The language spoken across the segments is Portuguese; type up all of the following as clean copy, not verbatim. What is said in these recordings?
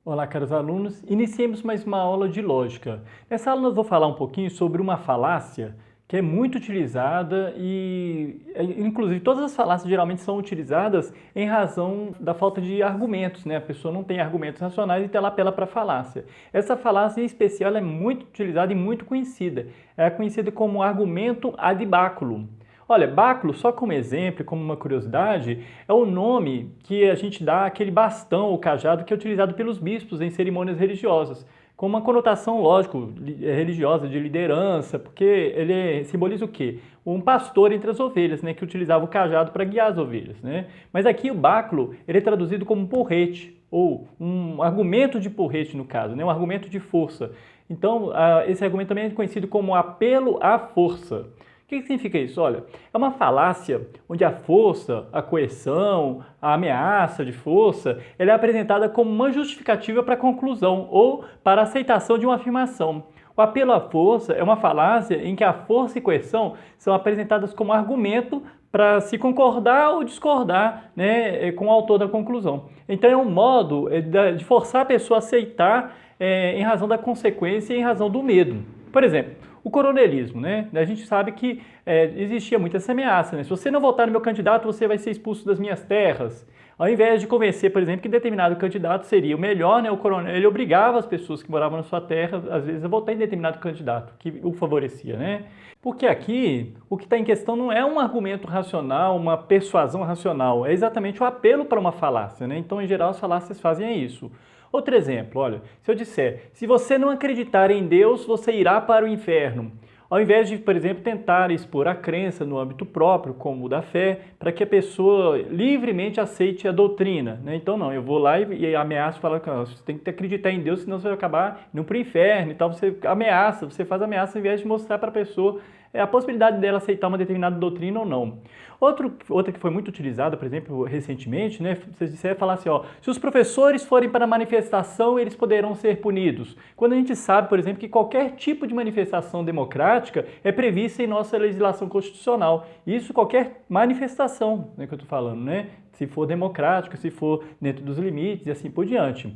Olá, caros alunos. Iniciemos mais uma aula de lógica. Nessa aula eu vou falar um pouquinho sobre uma falácia que é muito utilizada inclusive, todas as falácias geralmente são utilizadas em razão da falta de argumentos, né? A pessoa não tem argumentos racionais, então ela apela para a falácia. Essa falácia em especial ela é muito utilizada e muito conhecida. É conhecida como argumento ad báculo. Olha, báculo, só como exemplo, como uma curiosidade, é o nome que a gente dá àquele bastão ou cajado que é utilizado pelos bispos em cerimônias religiosas, com uma conotação, lógico, religiosa, de liderança, porque ele simboliza o quê? Um pastor entre as ovelhas, né, que utilizava o cajado para guiar as ovelhas, né? Mas aqui o báculo, ele é traduzido como porrete, ou um argumento de porrete, no caso, né, um argumento de força. Então, esse argumento também é conhecido como apelo à força. O que significa isso? Olha, é uma falácia onde a força, a coerção, a ameaça de força, ela é apresentada como uma justificativa para a conclusão ou para a aceitação de uma afirmação. O apelo à força é uma falácia em que a força e coerção são apresentadas como argumento para se concordar ou discordar, né, com o autor da conclusão. Então é um modo de forçar a pessoa a aceitar em razão da consequência e em razão do medo. Por exemplo, o coronelismo, né? A gente sabe que existia muito essa ameaça, né? Se você não votar no meu candidato, você vai ser expulso das minhas terras. Ao invés de convencer, por exemplo, que determinado candidato seria o melhor, né? O coronel, ele obrigava as pessoas que moravam na sua terra, às vezes, a votar em determinado candidato, que o favorecia, né? Porque aqui, o que está em questão não é um argumento racional, uma persuasão racional, é exatamente o apelo para uma falácia, né? Então, em geral, as falácias fazem isso. Outro exemplo, olha, se eu disser, se você não acreditar em Deus, você irá para o inferno. Ao invés de, por exemplo, tentar expor a crença no âmbito próprio, como o da fé, para que a pessoa livremente aceite a doutrina, né? Então não, eu vou lá e ameaço, falar que você tem que acreditar em Deus, senão você vai acabar indo para o inferno e tal. Você ameaça, você faz ameaça ao invés de mostrar para a pessoa a possibilidade dela aceitar uma determinada doutrina ou não. Outra que foi muito utilizada, por exemplo, recentemente, né, vocês disseram falar assim, ó, se os professores forem para a manifestação, eles poderão ser punidos. Quando a gente sabe, por exemplo, que qualquer tipo de manifestação democrática é prevista em nossa legislação constitucional. Isso qualquer manifestação, né, que eu estou falando, né? Se for democrática, se for dentro dos limites e assim por diante.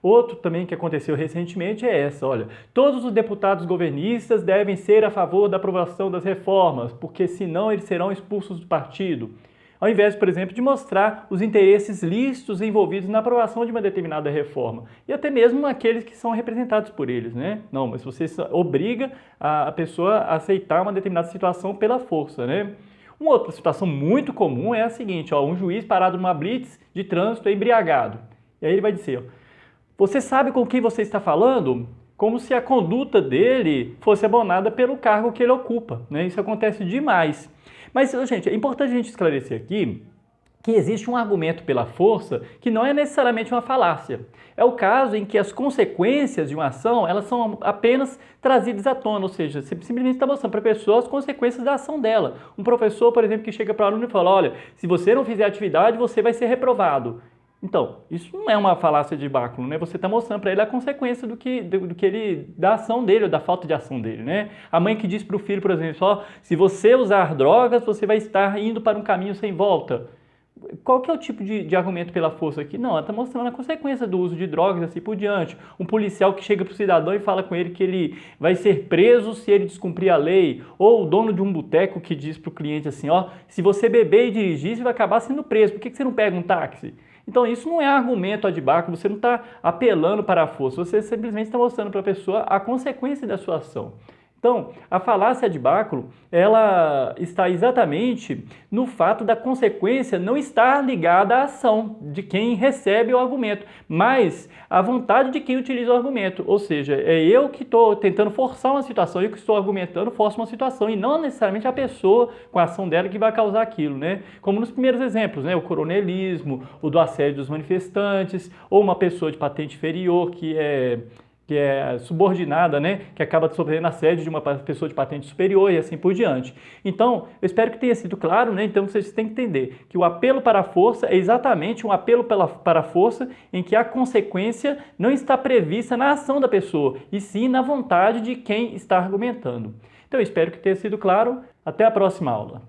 Outro também que aconteceu recentemente é essa, olha, todos os deputados governistas devem ser a favor da aprovação das reformas, porque senão eles serão expulsos do partido. Ao invés, por exemplo, de mostrar os interesses lícitos envolvidos na aprovação de uma determinada reforma. E até mesmo aqueles que são representados por eles, né? Não, mas você obriga a pessoa a aceitar uma determinada situação pela força, né? Uma outra situação muito comum é a seguinte, ó, um juiz parado numa blitz de trânsito embriagado. E aí ele vai dizer, ó, você sabe com quem você está falando? Como se a conduta dele fosse abonada pelo cargo que ele ocupa, né? Isso acontece demais. Mas, gente, é importante a gente esclarecer aqui que existe um argumento pela força que não é necessariamente uma falácia. É o caso em que as consequências de uma ação, elas são apenas trazidas à tona, ou seja, você simplesmente está mostrando para a pessoa as consequências da ação dela. Um professor, por exemplo, que chega para o aluno e fala, olha, se você não fizer atividade, você vai ser reprovado. Então, isso não é uma falácia de báculo, né? Você está mostrando para ele a consequência do que ele, da ação dele ou da falta de ação dele, né? A mãe que diz para o filho, por exemplo, ó, se você usar drogas, você vai estar indo para um caminho sem volta. Qual que é o tipo de argumento pela força aqui? Não, ela está mostrando a consequência do uso de drogas e assim por diante. Um policial que chega para o cidadão e fala com ele que ele vai ser preso se ele descumprir a lei. Ou o dono de um boteco que diz para o cliente assim, ó, se você beber e dirigir, você vai acabar sendo preso. Por que você não pega um táxi? Então isso não é argumento ad báculo, você não está apelando para a força, você simplesmente está mostrando para a pessoa a consequência da sua ação. Então, a falácia de báculo, ela está exatamente no fato da consequência não estar ligada à ação de quem recebe o argumento, mas à vontade de quem utiliza o argumento. Ou seja, é eu que estou tentando forçar uma situação, eu que estou argumentando, forço uma situação, e não necessariamente a pessoa com a ação dela que vai causar aquilo, né? Como nos primeiros exemplos, né? O coronelismo, o do assédio dos manifestantes, ou uma pessoa de patente inferior que é subordinada, né, que acaba sofrendo assédio de uma pessoa de patente superior e assim por diante. Então, eu espero que tenha sido claro, né? Então vocês têm que entender que o apelo para a força é exatamente um apelo para a força em que a consequência não está prevista na ação da pessoa, e sim na vontade de quem está argumentando. Então, eu espero que tenha sido claro. Até a próxima aula.